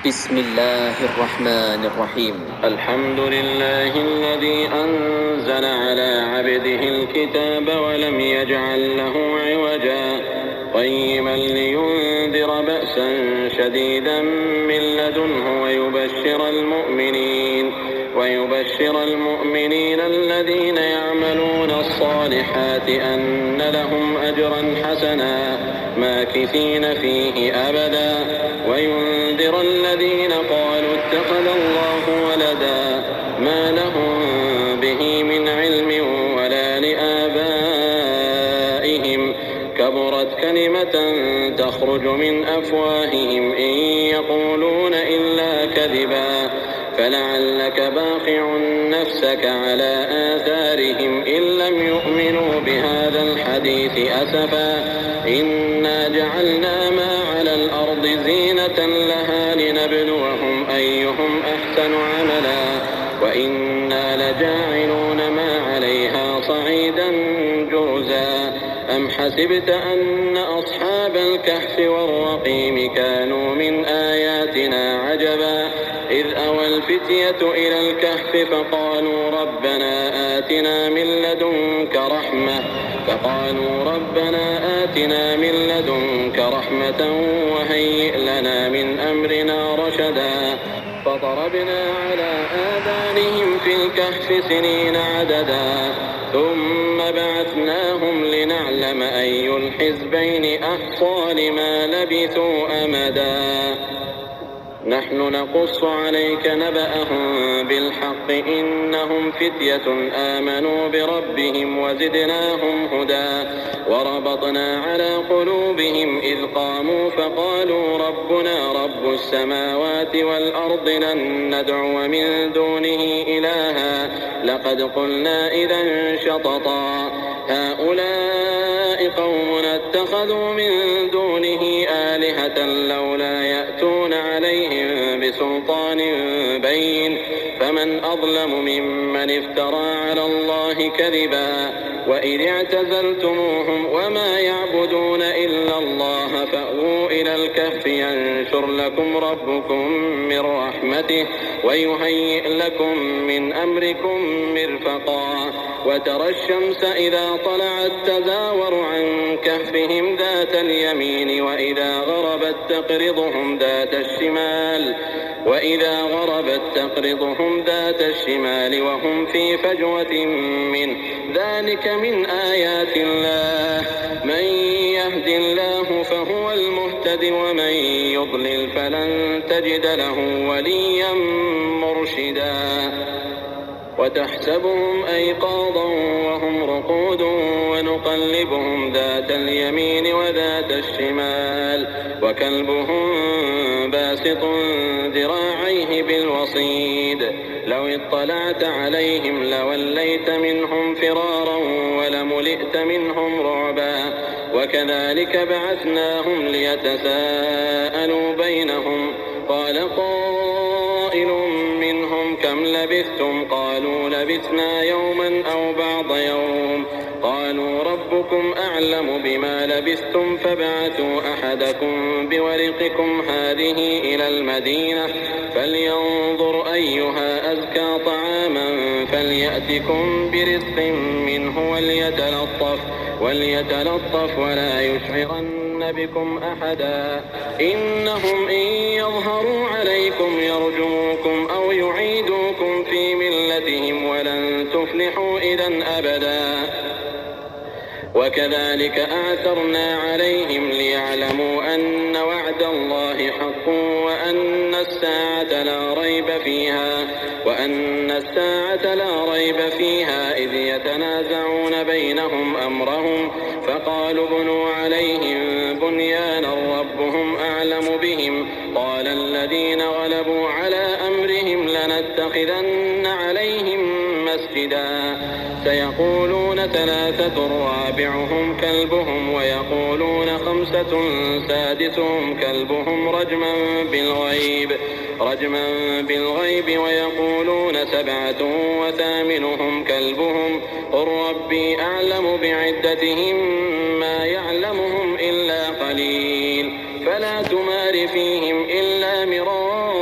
بسم الله الرحمن الرحيم. الحمد لله الذي أنزل على عبده الكتاب ولم يجعل له عوجا قيما لينذر بأسا شديدا من لدنه ويبشر المؤمنين الذين يعملون الصالحات أن لهم أجرا حسنا ماكثين فيه أبدا وينذر الذين قالوا اتخذ الله ولدا ما لهم به من علم ولا لآبائهم كبرت كلمة تخرج من أفواههم إن يقولون إلا كذبا فلعلك باخع نفسك على آثارهم إن لم يؤمنوا بهذا الحديث أسفا إنا جعلنا ما على الأرض زينة لها لنبلوهم أيهم أحسن عملا وإنا لجاعلون ما عليها صعيدا جرزا أم حسبت أن أصحاب الكهف والرقيم كانوا من آياتنا عجبا إذ أوى الفتية إلى الكهف فقالوا ربنا آتنا من لدنك رحمة وهيئ لنا من أمرنا رشدا فضربنا على آذانهم في الكهف سنين عددا ثم بعثناهم لنعلم أي الحزبين أحصى لما لبثوا أمدا نحن نقص عليك نبأهم بالحق إنهم فتية آمنوا بربهم وزدناهم هدى وربطنا على قلوبهم إذ قاموا فقالوا ربنا رب السماوات والأرض لن ندعو من دونه إلها لقد قلنا إذا شططا هؤلاء قومنا اتخذوا من دونه آلهة لولا يأتون عليهم بسلطان بين فمن أظلم ممن افترى على الله كذبا وإذ اعتزلتموهم وما يعبدون إلا الله فأووا إلى الكهف ينشر لكم ربكم من رحمته ويهيئ لكم من أمركم مرفقا وترى الشمس إذا طلعت تزاور عن كهفهم ذات اليمين وإذا غربت تقرضهم ذات الشمال وهم في فجوة منه ذلك من آيات الله من يهد الله فهو المهتد ومن يضلل فلن تجد له وليا مرشدا وتحسبهم أيقاظا وهم رقود ونقلبهم ذات اليمين وذات الشمال وكلبهم باسط ذراعيه بالوصيد لو اطلعت عليهم لوليت منهم فرارا ولملئت منهم رعبا وكذلك بعثناهم ليتساءلوا بينهم قال قائل منهم كم لبثتم قالوا لبثنا يوما أو بعض يوم قالوا ربكم أعلم بما لبثتم فابعثوا أحدكم بورقكم هذه إلى المدينة فلينظر أيها أزكى طعاما فليأتكم برزق منه وليتلطف ولا يشعرن بكم أحدا إنهم إن يظهروا عليكم يرجموكم أو يعيدوكم في ملتهم ولن تفلحوا إذا أبدا وكذلك أعثرنا عليهم ليعلموا أن وعد الله حق وأن الساعة لا ريب فيها إذ يتنازعون بينهم أمرهم فقالوا بنوا عليهم بنيانا ربهم أعلم بهم قال الذين غلبوا على أمرهم لنتخذن عليهم مسجدا سيقولون ثلاثة رابعهم كلبهم ويقولون خمسة سادسهم كلبهم رجما بالغيب ويقولون سبعة وثامنهم كلبهم قل ربي أعلم بعدتهم ما يعلمهم إلا قليل فلا تمار فيهم إلا مراء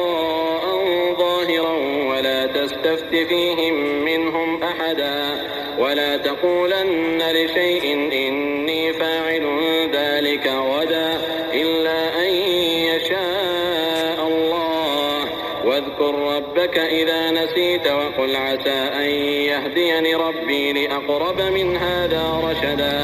تستفت فيهم منهم أحدا ولا تقولن لشيء إني فاعل ذلك غدا إلا أن يشاء الله واذكر ربك إذا نسيت وقل عسى أن يهديني ربي لأقرب من هذا رشدا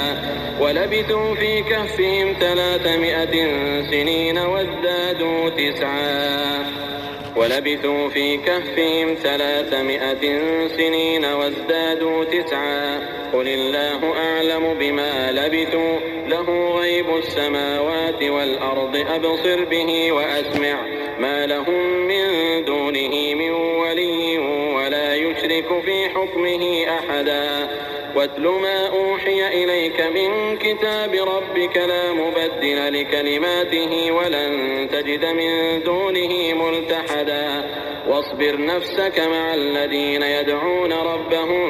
ولبثوا في كهفهم 300 سنين وازدادوا تسعا قل الله أعلم بما لبثوا له غيب السماوات والأرض أبصر به وأسمع ما لهم من دونه من ولي ولا يشرك في حكمه أحدا واتل ما أوحي إليك من كتاب ربك لا مبدل لكلماته ولن تجد من دونه ملتحدا واصبر نفسك مع الذين يدعون ربهم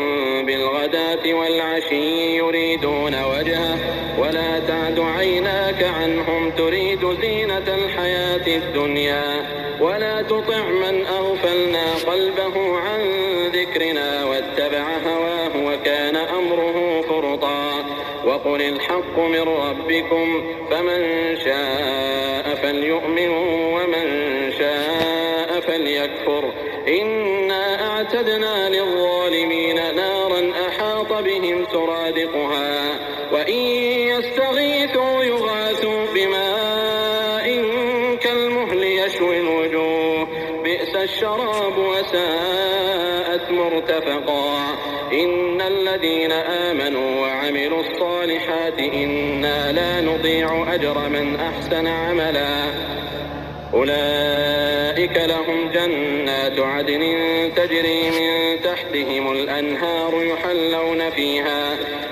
بالغداة والعشي يريدون وجهه ولا تعد عيناك عنهم تريد زينة الحياة الدنيا ولا تطع من أغفلنا قلبه عن ذكرنا واتبع هواه وكان أمره فرطا وقل الحق من ربكم فمن شاء فليؤمن ومن شاء فليكفر إنا أعتدنا للظالمين نارا أحاط بهم سرادقها وإن يستغيثوا يغاثوا بماء كالمهل يشوي الوجوه بئس الشراب وساءت مرتفقا إن الذين آمنوا وعملوا الصالحات إنا لا نضيع أجر من أحسن عملا أولئك لهم جنات عدن تجري من تحتهم الأنهار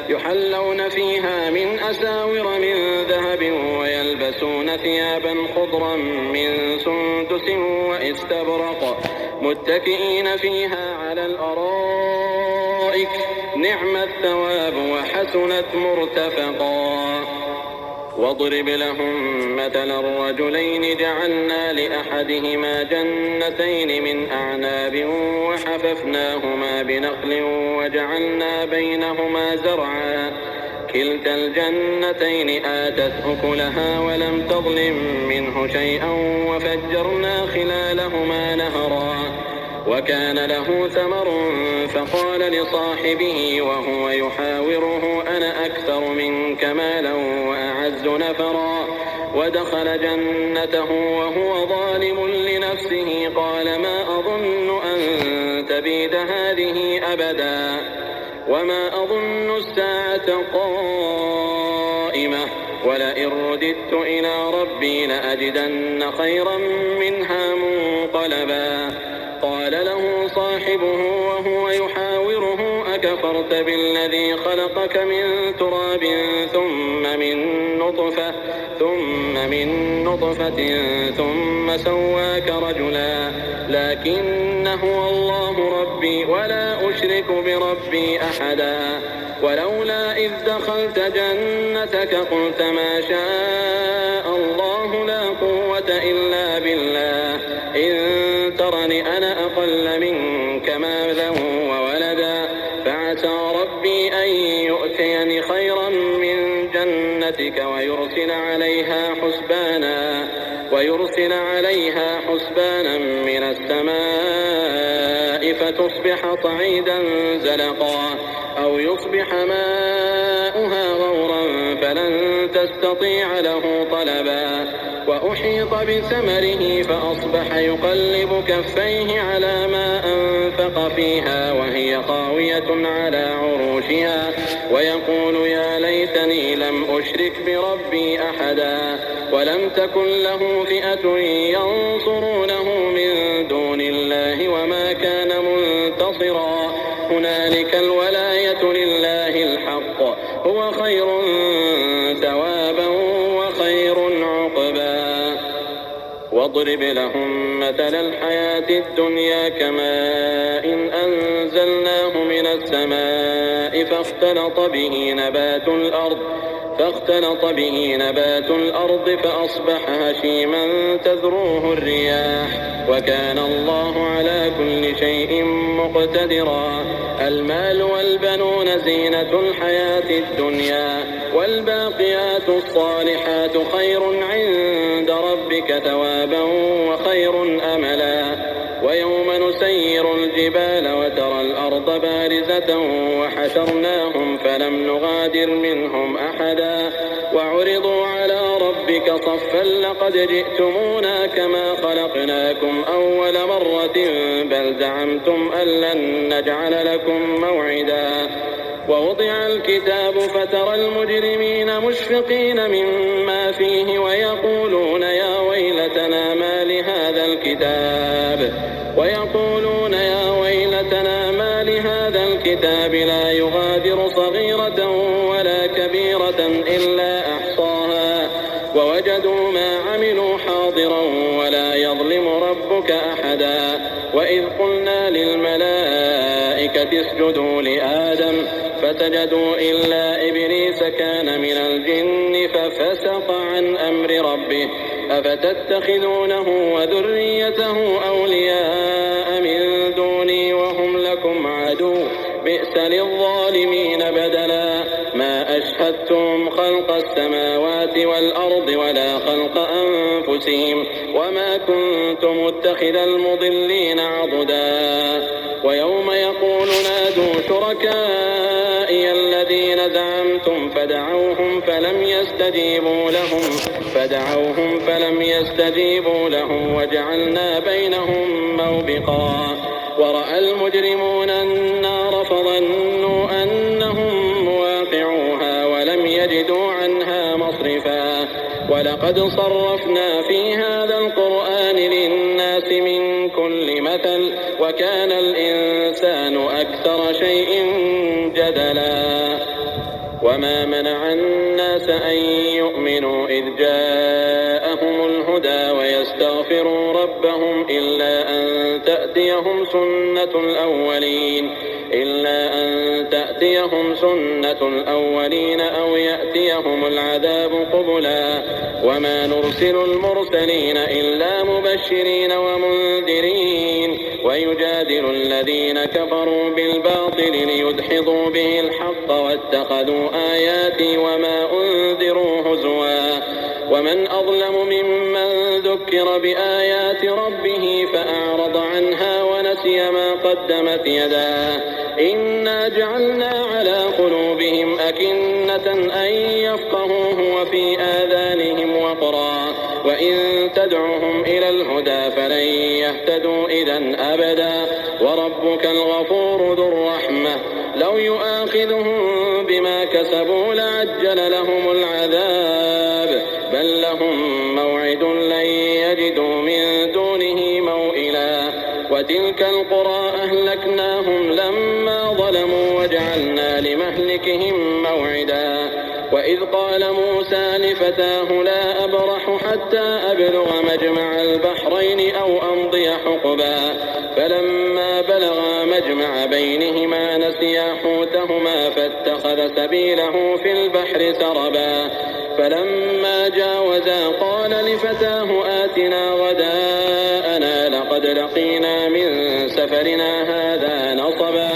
يحلون فيها من أساور من ذهب ويلبسون ثيابا خضرا من سندس واستبرق متكئين فيها على الأرائك نعم الثواب وحسنت مرتفقا واضرب لهم مثلا الرجلين جعلنا لأحدهما جنتين من أعناب وحففناهما بنخل وجعلنا بينهما زرعا كلتا الجنتين آتت أكلها ولم تظلم منه شيئا وفجرنا خلالهما نهرا وكان له ثمر فقال لصاحبه وهو يحاوره أنا أكثر منك مالا وأعز نفرا ودخل جنته وهو ظالم لنفسه قال ما أظن أن تبيد هذه أبدا وما أظن الساعة قائمة ولئن رددت إلى ربي لأجدن خيرا منها منقلبا قال له صاحبه وهو يحاوره أكفرت بالذي خلقك من تراب ثم من نطفة ثم سواك رجلا لكن هو الله ربي ولا أشرك بربي أحدا ولولا إذ دخلت جنتك قلت ما شاء الله لا قوة إلا بالله إن ترني أنا أقل منك مالا وولدا فعسى ربي أن يؤتيني خيرا من جنتك ويرسل عليها حسبانا من السماء فتصبح صعيدا زلقا أو يصبح ماؤها غورا فلن تستطيع له طلبا وأحيط بثمره فأصبح يقلب كفيه على ما أنفق فيها وهي خاوية على عروشها ويقول يا ليتني لم أشرك بربي أحدا ولم تكن له فئة ينصرونه من دون الله وما كان منتصرا هنالك الولاية لله الحق هو خير ثوابا وخير عقبا واضرب لهم مثل الحياة الدنيا كماء أنزلناه من السماء فاختلط به نبات الأرض فأصبح هشيما تذروه الرياح وكان الله على كل شيء مقتدرا. المال والبنون زينة الحياة الدنيا، والباقيات الصالحات خير عند ربك ثوابا وخير أملا. ويوم نسير الجبال وترى الأرض بارزة وحشرناهم فلم نغادر منهم أحدا وعرضوا على ربك صفا لقد جئتمونا كما خلقناكم أول مرة بل زعمتم أن لن نجعل لكم موعدا. ووضع الكتاب فترى المجرمين مشفقين مما فيه ويقولون يا ويلتنا ما لهذا الكتاب لا يغادر صغيرة ولا كبيرة إلا أحصاها ووجدوا ما عملوا حاضرا ولا يظلم ربك أحدا. وإذ قلنا للملائكة اسجدوا لآدم فسجدوا إلا إبليس كان من الجن ففسق عن أمر ربه أفتتخذونه وذريته أولياء من دوني وهم لكم عدو بئس للظالمين بدلا. ما أشهدتم خلق السماوات والأرض ولا خلق أنفسهم وما كنت متخذ المضلين عضدا. ويوم يقول نادوا شركائي الذين زعمتم فدعوهم فلم يستجيبوا لهم وجعلنا بينهم موبقا. ورأى المجرمون النار فظنوا أنهم مواقعوها ولم يجدوا عنها مصرفا. ولقد صرفنا في هذا القرآن للناس من كل مثل وكان الإنسان أكثر شيء جدلا. وما منع الناس أن يؤمنوا إذ جاءهم الهدى ويستغفروا ربهم إلا أن تأتيهم سنة الأولين أو يأتيهم العذاب قبلا. وما نرسل المرسلين إلا مبشرين ومنذرين ويجادل الذين كفروا بالباطل ليدحضوا به الحق واتخذوا آياتي وما أنذروا هزوا. ومن أظلم ممن ذكر بآيات ربه فأعرض عنها ونسي ما قدمت يداه. إنا جعلنا على قلوبهم أكنة أن يفقهوه وفي آذانهم وقرا وإن تدعهم إلى الهدى فلن يهتدوا إذن أبدا. وربك الغفور ذو الرحمة لو يؤاخذهم بما كسبوا لعجل لهم العذاب بل لهم موعد لن يجدوا من دونه موئلا. وتلك القرى أهلكناهم لما ظلموا وجعلنا لمهلكهم موعدا. وإذ قال موسى لفتاه لا أبرح حتى أبلغ مجمع البحرين أو أمضي حقبا فلما بلغا مجمع بينهما نسيا حوتهما فاتخذ سبيله في البحر سربا. فلما جاوزا قال لفتاه آتنا غداءنا لقد لقينا من سفرنا هذا نصبا.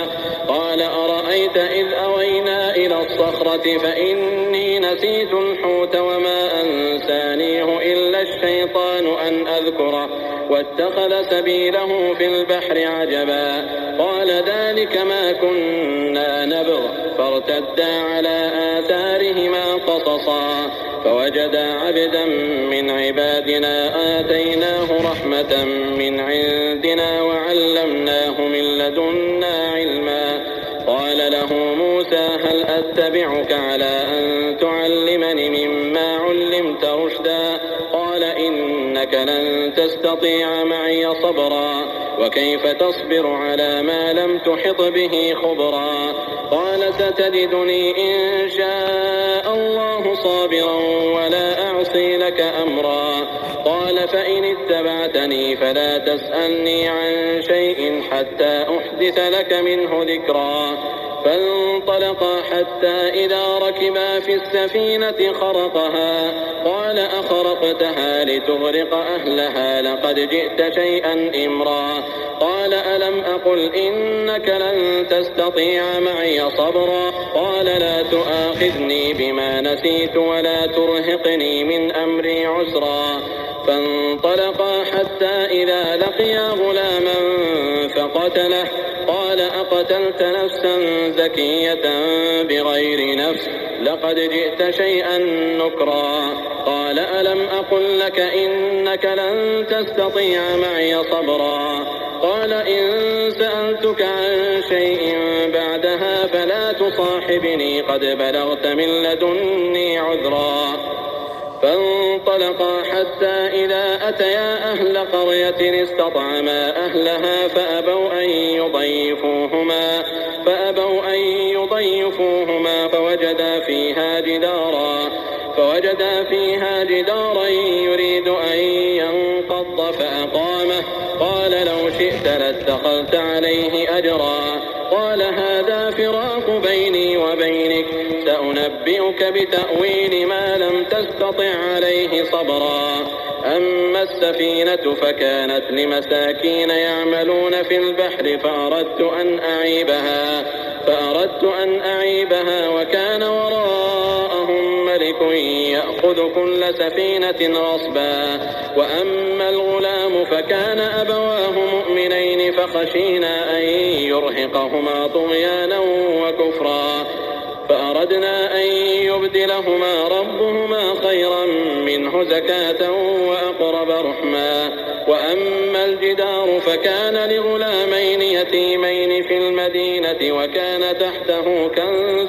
قال أرأيت إذ أوينا إلى الصخرة فإني نسيت الحوت وما أنسانيه إلا الشيطان أن أذكره واتخذ سبيله في البحر عجبا. قال ذلك ما كنا نبغ فارتدا على آثارهما قصصا فوجدا عبدا من عبادنا آتيناه رحمة من عندنا وعلمناه من لدنا علما. قال له موسى هل أتبعك على أن تعلمني مما علمت رشدا. قال إنك لن تستطيع معي صبرا وكيف تصبر على ما لم تحط به خبرا. قال ستجدني إن شاء الله صابرا ولا أعصي لك أمرا. قال فإن اتبعتني فلا تسألني عن شيء حتى أحدث لك منه ذكرا. فانطلقا حتى إذا ركبا في السفينة خرقها قال أخرقتها لتغرق أهلها لقد جئت شيئا إمرا قال ألم أقل إنك لن تستطيع معي صبرا قال لا تؤاخذني بما نسيت ولا ترهقني من أمري عسرا فانطلقا حتى إذا لقيا غلاما فقتله قال أقتلت نفسا زكية بغير نفس لقد جئت شيئا نكرا قال ألم أقل لك إنك لن تستطيع معي صبرا قال إن سألتك عن شيء بعدها فلا تصاحبني قد بلغت من لدني عذرا فانطلقا حتى إذا أتيا أهل قرية استطعما أهلها فأبوا أن يضيفوهما فوجدا فيها جدارا يريد أن ينقض فأقامه قال لو شئت لاتخذت عليه أجرا قال هذا فراق بيني وبينك سأنبئك بتأويل ما لم تستطع عليه صبرا أما السفينة فكانت لمساكين يعملون في البحر فأردت أن أعيبها وكان وراءهم ملك يأخذ كل سفينة غصبا وأما الغلام فكان أبواه مؤمنين فخشينا أن يرهقهما طغيانا وكفرا فأردنا أن يبدلهما ربهما خيرا منه زكاة وأقرب رحما وأما الجدار فكان لغلامين يتيمين في المدينة وكان تحته كنز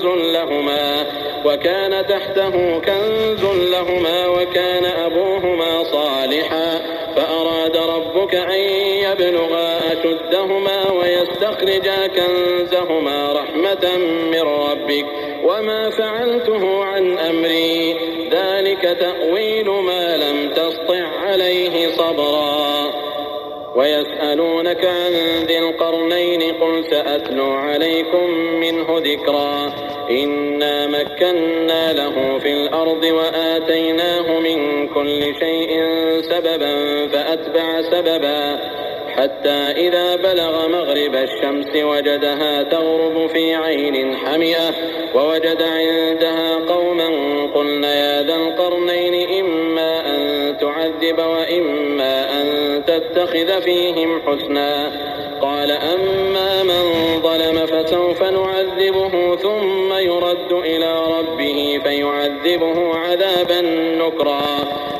لهما وكان أبوهما صالحا فأراد ربك أن يبلغا أشدهما ويستخرجا كنزهما رحمة من ربك وما فعلته عن أمري ذلك تأويل ما لم تسطع عليه صبرا ويسألونك عن ذي القرنين قل سأتلو عليكم منه ذكرا إنا مكنا له في الأرض وآتيناه من كل شيء سببا فأتبع سببا حتى إذا بلغ مغرب الشمس وجدها تغرب في عين حمئة ووجد عندها قوما قلنا يا ذا القرنين إما أن تعذب وإما أن تتخذ فيهم حسنا قال أما من ظلم فسوف نعذبه ثم يرد إلى ربه فيعذبه عذابا نكرا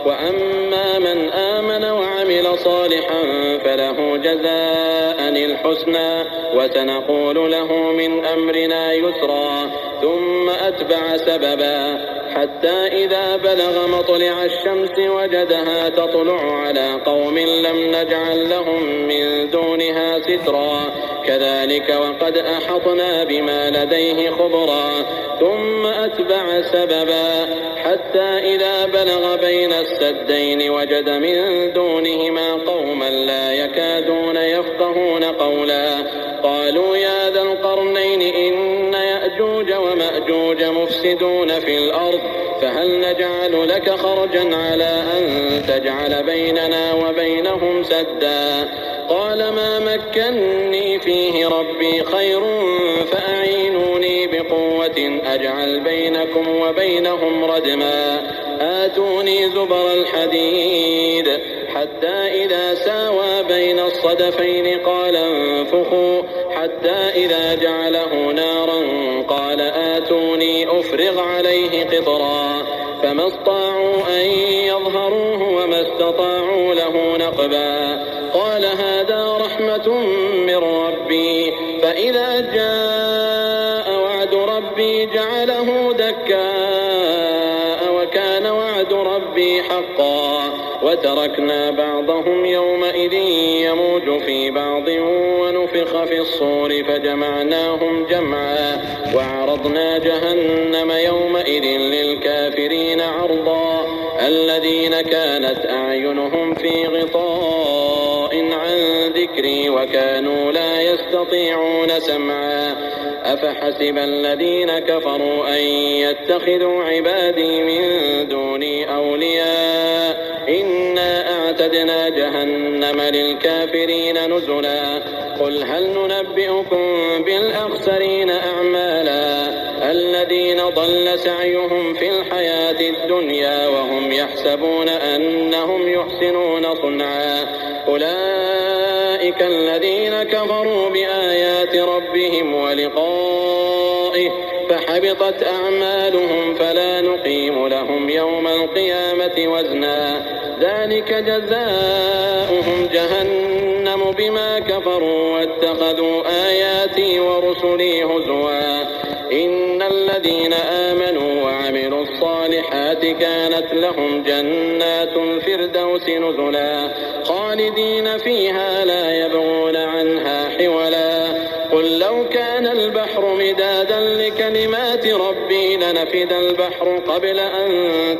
وأما من آمن وعمل صالحا فله جزاء الحسنى وسنقول له من أمرنا يسرا ثم أتبع سببا حتى إذا بلغ مطلع الشمس وجدها تطلع على قوم لم نجعل لهم من دونها سترا كذلك وقد أحطنا بما لديه خبرا ثم أتبع سببا حتى إذا بلغ بين السدين وجد من دونهما قوما لا يكادون يفقهون قولا قالوا يا ذا القرنين إن يأجوج ومأجوج مفسدون في الأرض فهل نجعل لك خرجا على أن تجعل بيننا وبينهم سدا قال ما مكني فيه ربي خير فأعينوني بقوة أجعل بينكم وبينهم ردما آتوني زبر الحديد حتى إذا ساوى بين الصدفين قال انفخوا حتى إذا جعله نارا قال آتوني أفرغ عليه قطرا فما استطاعوا أن يظهروه وما استطاعوا له نقبا قال هذا رحمة من ربي فإذا جاء وعد ربي جعله دكاء وكان وعد ربي حقا وتركنا بعضهم يومئذ يموج في بعض ونفخ في الصور فجمعناهم جمعا وعرضنا جهنم يومئذ للكافرين عرضا الذين كانت أعينهم في غطاء عن ذكري وكانوا لا يستطيعون سمعا أفحسب الذين كفروا أن يتخذوا عبادي من دوني أولياء إنا أعتدنا جهنم للكافرين نزلا قل هل ننبئكم بالأخسرين أعمالا الذين ضل سعيهم في الحياة الدنيا وهم يحسبون أنهم يحسنون صنعا أولئك الذين كفروا بآيات ربهم ولقائه فحبطت أعمالهم فلا نقيم لهم يوم القيامة وزنا ذلك جزاؤهم جهنم بما كفروا واتخذوا آياتي ورسلي هزوا إن الذين آمنوا وعملوا الصالحات كانت لهم جنات الفردوس نزلا خالدين فيها لا يبغون عنها حولا قل لو كان البحر مدادا لكلمات ربي لنفد البحر قبل أن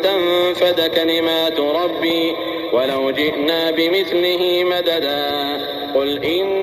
تنفد كلمات ربي ولو جئنا بمثله مددا قل إن